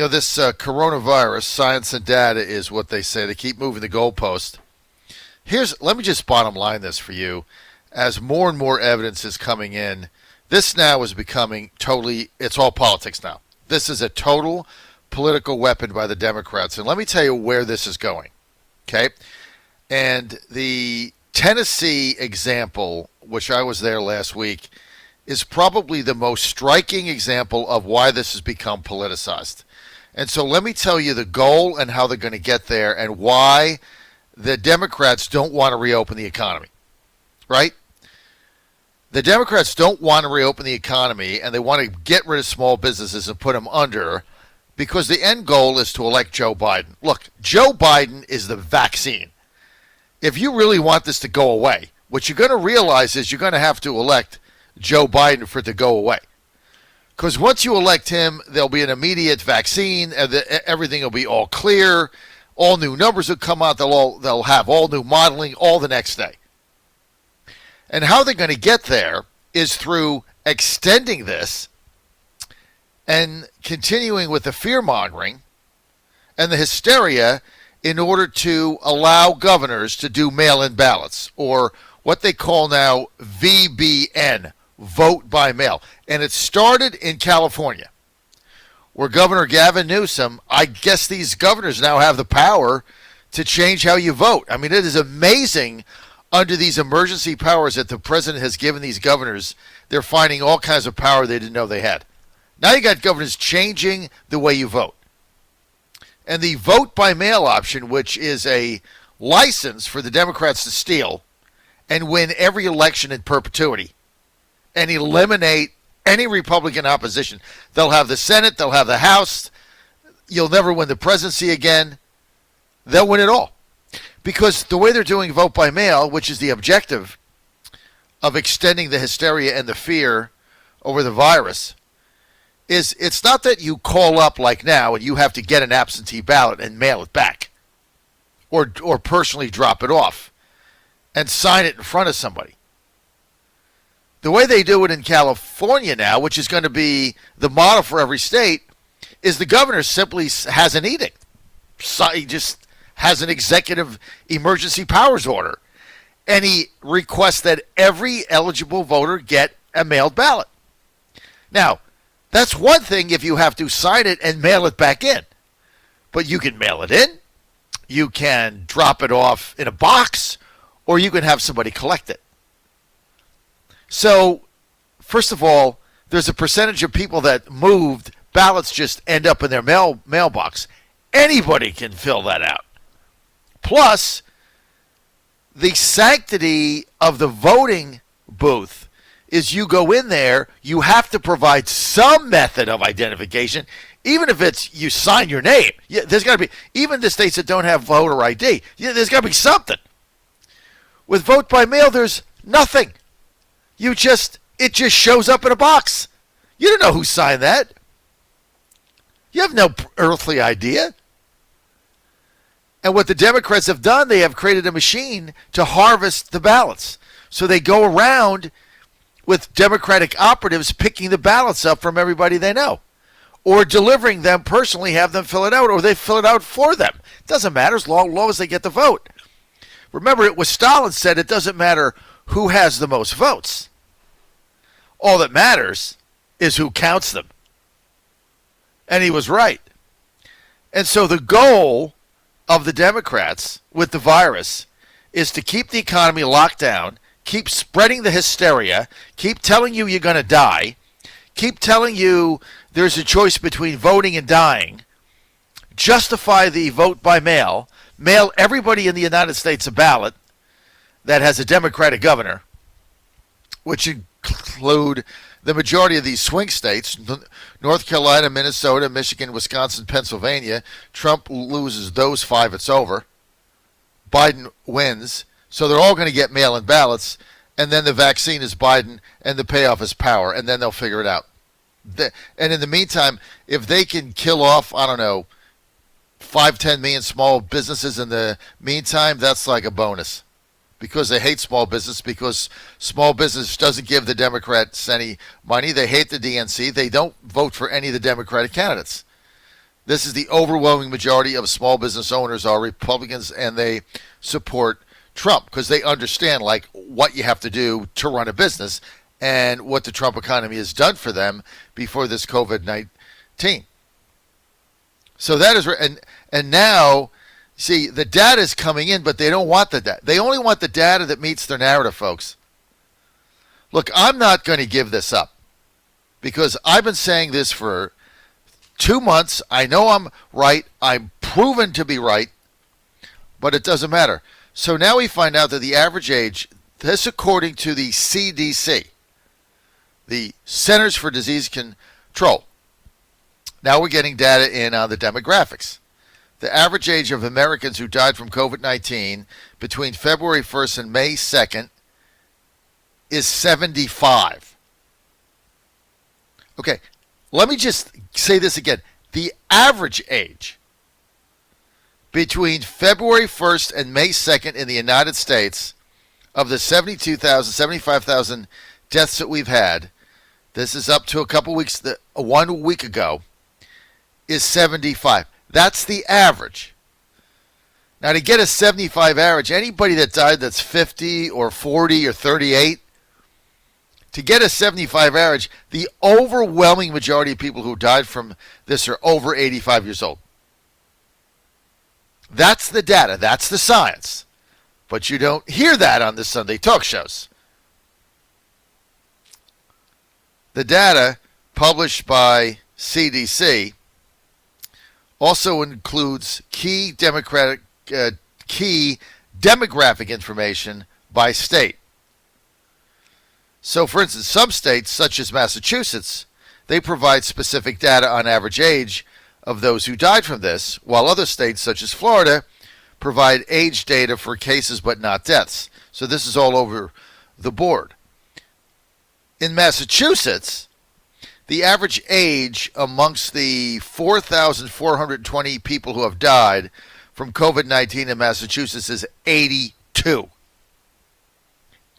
This coronavirus, science and data is what they say. They keep moving the goalpost. Let me just bottom line this for you. As more and more evidence is coming in, this now is becoming it's all politics now. This is a total political weapon by the Democrats. And let me tell you where this is going. Okay? And the Tennessee example, which I was there last week, is probably the most striking example of why this has become politicized. And so let me tell you the goal and how they're going to get there and why the Democrats don't want to reopen the economy, right? The Democrats don't want to reopen the economy, and they want to get rid of small businesses and put them under because the end goal is to elect Joe Biden. Look, Joe Biden is the vaccine. If you really want this to go away, what you're going to realize is you're going to have to elect Joe Biden for it to go away. Because once you elect him, there'll be an immediate vaccine, and everything will be all clear. All new numbers will come out. They'll have all new modeling all the next day. And how they're going to get there is through extending this and continuing with the fear-mongering and the hysteria in order to allow governors to do mail-in ballots, or what they call now VBN, vote by mail. And it started in California, where Governor Gavin Newsom, I guess these governors now have the power to change how you vote. I mean, it is amazing under these emergency powers that the president has given these governors. They're finding all kinds of power they didn't know they had. Now you got governors changing the way you vote. And the vote by mail option, which is a license for the Democrats to steal and win every election in perpetuity and eliminate any Republican opposition. They'll have the Senate, they'll have the House. You'll never win the presidency again. They'll win it all. Because the way they're doing vote by mail, which is the objective of extending the hysteria and the fear over the virus, is it's not that you call up like now and you have to get an absentee ballot and mail it back or personally drop it off and sign it in front of somebody. The way they do it in California now, which is going to be the model for every state, is the governor simply has an edict. So he just has an executive emergency powers order. And he requests that every eligible voter get a mailed ballot. Now, that's one thing if you have to sign it and mail it back in. But you can mail it in, you can drop it off in a box, or you can have somebody collect it. So, first of all, there's a percentage of people that moved, ballots just end up in their mailbox. Anybody can fill that out. Plus, the sanctity of the voting booth is you go in there, you have to provide some method of identification, even if it's you sign your name. Yeah, there's got to be, even the states that don't have voter ID, there's got to be something. With vote by mail, there's nothing. It just shows up in a box. You don't know who signed that. You have no earthly idea. And what the Democrats have done, they have created a machine to harvest the ballots. So they go around with Democratic operatives picking the ballots up from everybody they know, or delivering them personally, have them fill it out, or they fill it out for them. It doesn't matter as long as they get the vote. Remember, it was Stalin said it doesn't matter who has the most votes. All that matters is who counts them. And he was right. And so the goal of the Democrats with the virus is to keep the economy locked down, keep spreading the hysteria, keep telling you you're going to die, keep telling you there's a choice between voting and dying, justify the vote by mail, mail everybody in the United States a ballot that has a Democratic governor, which include the majority of these swing states, North Carolina, Minnesota, Michigan, Wisconsin, Pennsylvania. Trump loses those 5, it's over. Biden wins. So they're all going to get mail-in ballots, and then the vaccine is Biden, and the payoff is power, and then they'll figure it out. And in the meantime, if they can kill off, 5-10 million small businesses in the meantime, that's like a bonus. Because they hate small business, because small business doesn't give the Democrats any money. They hate the DNC. They don't vote for any of the Democratic candidates. This is the overwhelming majority of small business owners are Republicans, and they support Trump because they understand like what you have to do to run a business and what the Trump economy has done for them before this COVID-19. So that is, and now, see, the data is coming in, but they don't want the data. They only want the data that meets their narrative, folks. Look, I'm not going to give this up because I've been saying this for 2 months. I know I'm right. I'm proven to be right, but it doesn't matter. So now we find out that the average age, this according to the CDC, the Centers for Disease Control. Now we're getting data in on the demographics. The average age of Americans who died from COVID-19 between February 1st and May 2nd is 75. Okay, let me just say this again. The average age between February 1st and May 2nd in the United States of the 72,000, 75,000 deaths that we've had, this is up to a couple weeks, 1 week ago, is 75. That's the average. Now, to get a 75 average, anybody that died that's 50 or 40 or 38, to get a 75 average, the overwhelming majority of people who died from this are over 85 years old. That's the data. That's the science. But you don't hear that on the Sunday talk shows. The data published by CDC also includes key demographic information by state. So, for instance, some states, such as Massachusetts, they provide specific data on average age of those who died from this, while other states, such as Florida, provide age data for cases but not deaths. So this is all over the board. In Massachusetts, the average age amongst the 4,420 people who have died from COVID-19 in Massachusetts is 82.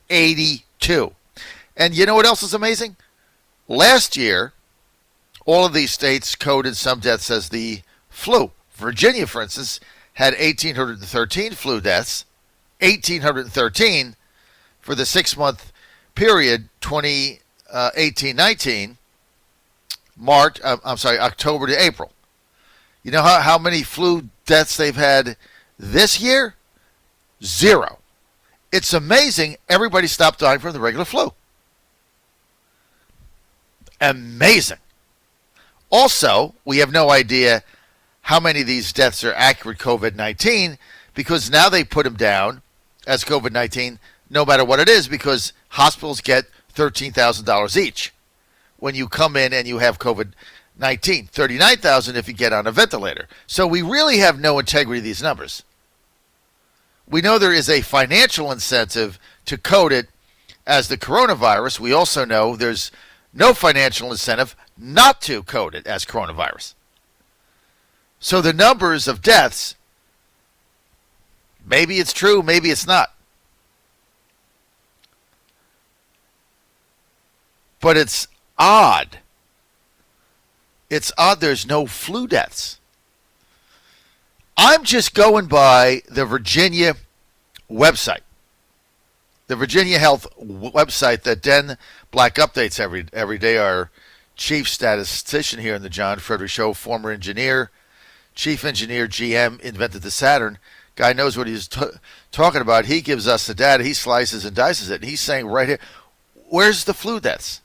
82. And you know what else is amazing? Last year, all of these states coded some deaths as the flu. Virginia, for instance, had 1,813 flu deaths, 1,813 for the 6-month period 2018-19, October to April. You know how many flu deaths they've had this year? 0. It's amazing everybody stopped dying from the regular flu. Amazing. Also, we have no idea how many of these deaths are accurate COVID-19 because now they put them down as COVID-19 no matter what it is because hospitals get $13,000 each when you come in and you have COVID-19. $39,000 if you get on a ventilator. So we really have no integrity of these numbers. We know there is a financial incentive to code it as the coronavirus. We also know there's no financial incentive not to code it as coronavirus. So the numbers of deaths, maybe it's true, maybe it's not. But it's odd. It's odd there's no flu deaths. I'm just going by the Virginia website. The Virginia Health website that Den Black updates every day. Our chief statistician here in the John Fredericks Show, former engineer, chief engineer, GM, invented the Saturn. Guy knows what he's talking about. He gives us the data. He slices and dices it. And he's saying right here, where's the flu deaths?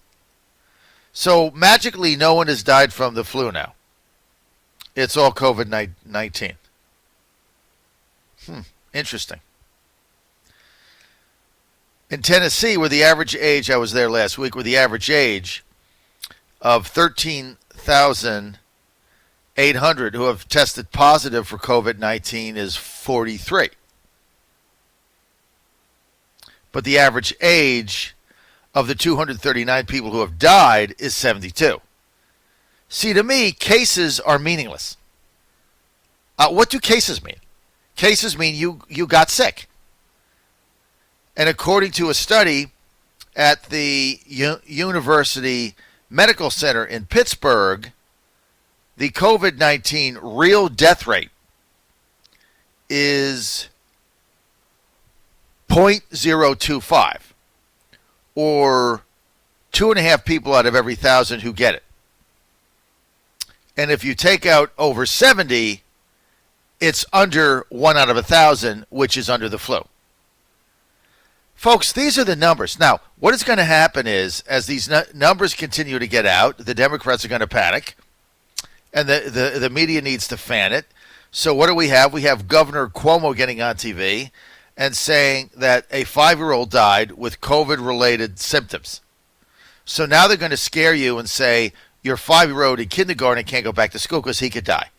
So magically, no one has died from the flu now. It's all COVID-19. Interesting. In Tennessee, where the average age, I was there last week, where the average age of 13,800 who have tested positive for COVID-19 is 43. But the average age of the 239 people who have died is 72. See, to me, cases are meaningless. What do cases mean? Cases mean you got sick. And according to a study at the University Medical Center in Pittsburgh, the COVID-19 real death rate is 0.025, or 2.5 people out of every 1,000 who get it. And if you take out over 70, it's under 1 out of 1,000, which is under the flu. Folks, these are the numbers. Now, what is going to happen is, as these numbers continue to get out, the Democrats are going to panic, and the media needs to fan it. So what do we have? We have Governor Cuomo getting on TV and saying that a 5-year-old died with COVID-related symptoms. So now they're going to scare you and say your 5-year-old in kindergarten can't go back to school because he could die.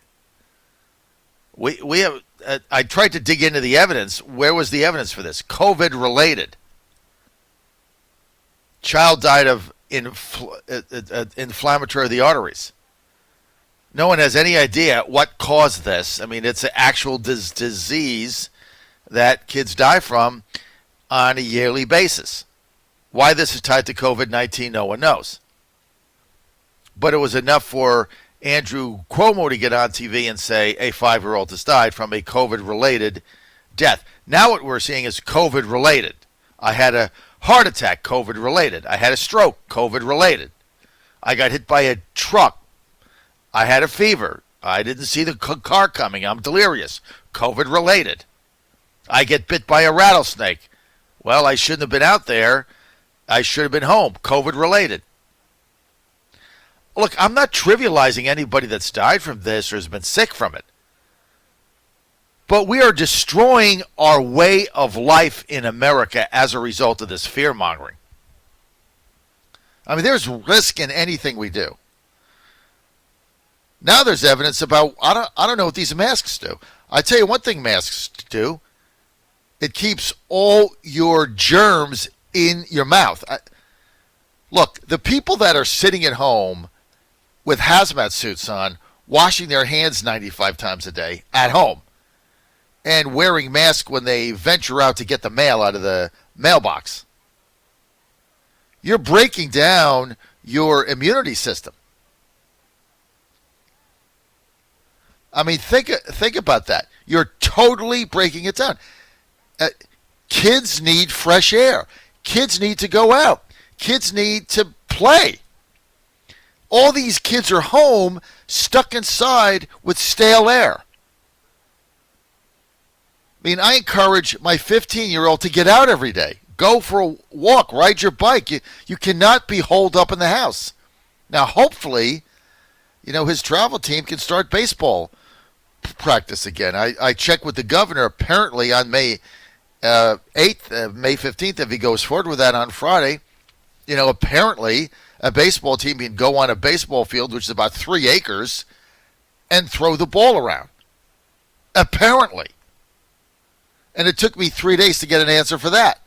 We have. I tried to dig into the evidence. Where was the evidence for this? COVID-related. Child died of inflammatory of the arteries. No one has any idea what caused this. I mean, it's an actual disease that kids die from on a yearly basis. Why this is tied to COVID-19, no one knows. But it was enough for Andrew Cuomo to get on TV and say a 5-year-old has died from a COVID-related death. Now what we're seeing is COVID-related. I had a heart attack, COVID-related. I had a stroke, COVID-related. I got hit by a truck. I had a fever. I didn't see the car coming. I'm delirious, COVID-related. I get bit by a rattlesnake. Well, I shouldn't have been out there. I should have been home, COVID-related. Look, I'm not trivializing anybody that's died from this or has been sick from it. But we are destroying our way of life in America as a result of this fear-mongering. I mean, there's risk in anything we do. Now there's evidence about, I don't know what these masks do. I tell you one thing masks do. It keeps all your germs in your mouth. Look, the people that are sitting at home with hazmat suits on, washing their hands 95 times a day at home, and wearing masks when they venture out to get the mail out of the mailbox. You're breaking down your immunity system. I mean, think about that. You're totally breaking it down. Kids need fresh air. Kids need to go out. Kids need to play. All these kids are home, stuck inside with stale air. I mean, I encourage my 15-year-old to get out every day. Go for a walk, ride your bike. You cannot be holed up in the house. Now, hopefully, his travel team can start baseball practice again. I checked with the governor. Apparently on May 8th, May 15th, if he goes forward with that on Friday, apparently a baseball team can go on a baseball field, which is about 3 acres, and throw the ball around. Apparently. And it took me 3 days to get an answer for that.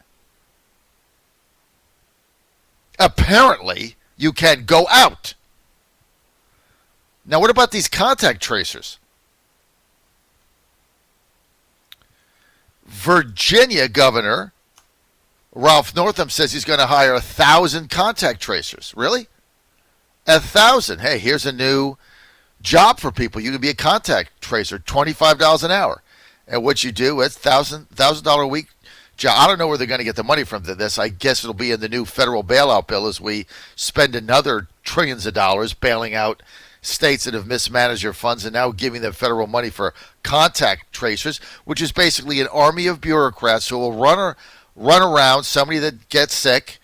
Apparently, you can go out. Now, what about these contact tracers? Virginia Governor Ralph Northam says he's going to hire 1,000 contact tracers. Really? 1,000. Hey, here's a new job for people. You can be a contact tracer, $25 an hour. And what you do, it's $1,000 a week job. I don't know where they're going to get the money from this. I guess it'll be in the new federal bailout bill as we spend another trillions of dollars bailing out states that have mismanaged their funds and now giving them federal money for contact tracers, which is basically an army of bureaucrats who will run around somebody that gets sick.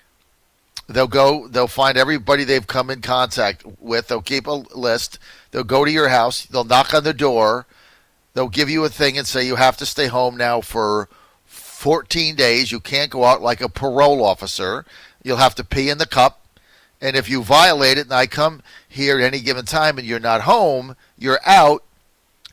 They'll find everybody they've come in contact with. They'll keep a list. They'll go to your house. They'll knock on the door. They'll give you a thing and say you have to stay home now for 14 days. You can't go out like a parole officer. You'll have to pee in the cup. And if you violate it and I come here at any given time and you're not home, you're out.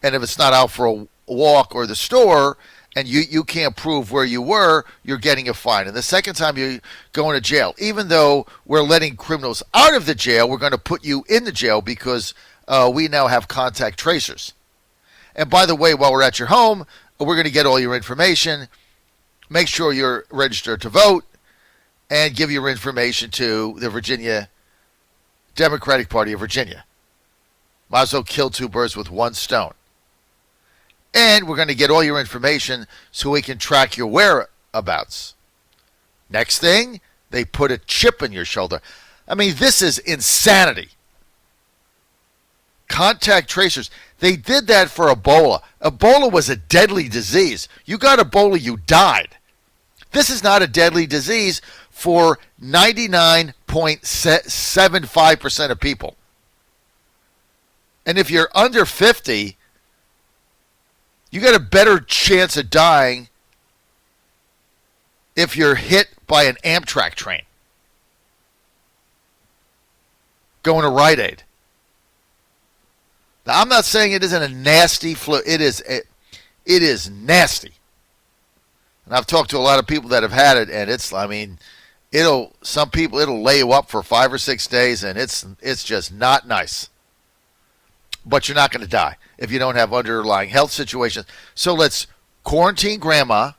And if it's not out for a walk or the store and you can't prove where you were, you're getting a fine. And the second time you're going to jail. Even though we're letting criminals out of the jail, we're going to put you in the jail because we now have contact tracers. And by the way, while we're at your home, we're going to get all your information, make sure you're registered to vote, and give your information to the Virginia Democratic Party of Virginia. Might as well kill two birds with one stone. And we're going to get all your information so we can track your whereabouts. Next thing, they put a chip in your shoulder. I mean, this is insanity. Contact tracers. They did that for Ebola. Ebola was a deadly disease. You got Ebola, you died. This is not a deadly disease for 99.75% of people. And if you're under 50, you got a better chance of dying if you're hit by an Amtrak train going to Rite Aid. Now, I'm not saying it isn't a nasty flu. It is nasty. And I've talked to a lot of people that have had it, and it'll lay you up for 5 or 6 days, and it's just not nice. But you're not going to die if you don't have underlying health situations. So let's quarantine grandma.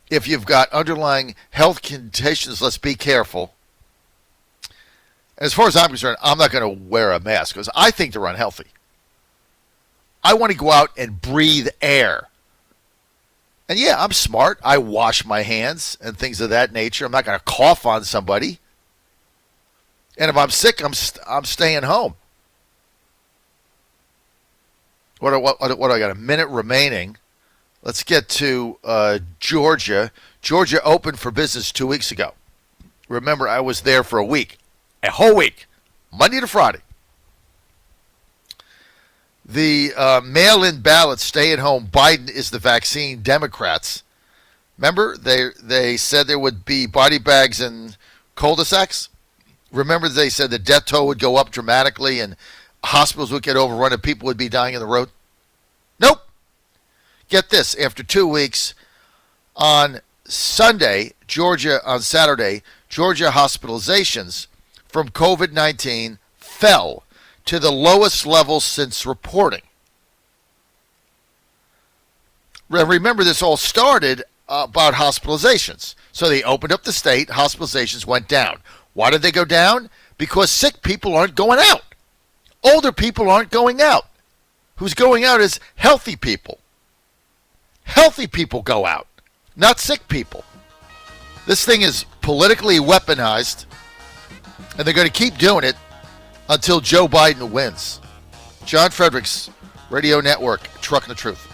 If you've got underlying health conditions, let's be careful. As far as I'm concerned, I'm not going to wear a mask because I think they're unhealthy. I want to go out and breathe air. And yeah, I'm smart. I wash my hands and things of that nature. I'm not going to cough on somebody. And if I'm sick, I'm staying home. What do I got? A minute remaining. Let's get to Georgia. Georgia opened for business 2 weeks ago. Remember, I was there for a week. A whole week. Monday to Friday. The mail-in ballot, stay-at-home, Biden is the vaccine, Democrats. Remember, they said there would be body bags and cul-de-sacs? Remember, they said the death toll would go up dramatically and hospitals would get overrun and people would be dying on the road? Nope. Get this. After 2 weeks, on Saturday, Georgia hospitalizations from COVID-19 fell to the lowest level since reporting. Remember, this all started about hospitalizations. So they opened up the state, hospitalizations went down. Why did they go down? Because sick people aren't going out. Older people aren't going out. Who's going out is healthy people. Healthy people go out, not sick people. This thing is politically weaponized, and they're going to keep doing it until Joe Biden wins. John Fredericks Radio Network, Trucking the Truth.